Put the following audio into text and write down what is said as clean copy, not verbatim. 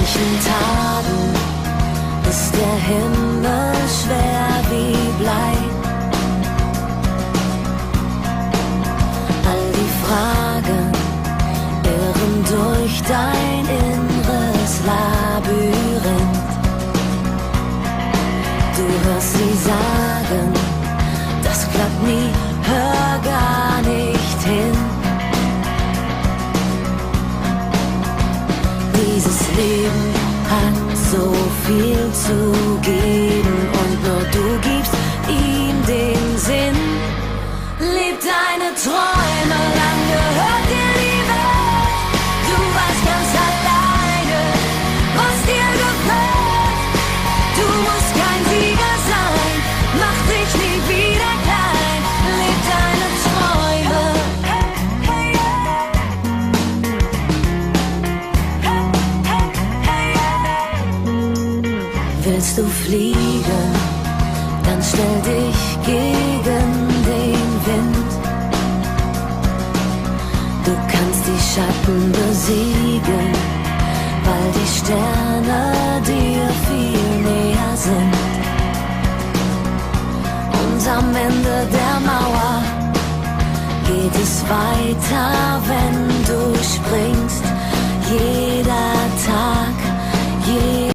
manchen Tagen ist der Himmel schwer wie Blei. All die Fragen irren durch dein inneres Labyrinth. Du hörst sie sagen, das klappt nie, hör gar nicht hin. Dieses Leben hat so viel zu geben und nur du gibst ihm den Sinn. Leb deine Träume, lang gehört dir die Welt. Du warst ganz alleine, was dir gefällt. Du musst kein Sieger sein, mach dich nie wieder klein. Leb deine Träume. Willst du fliegen, dann stell dich gegen den Wind. Du kannst die Schatten besiegen, weil die Sterne dir viel näher sind. Und am Ende der Mauer geht es weiter, wenn du springst. Jeder Tag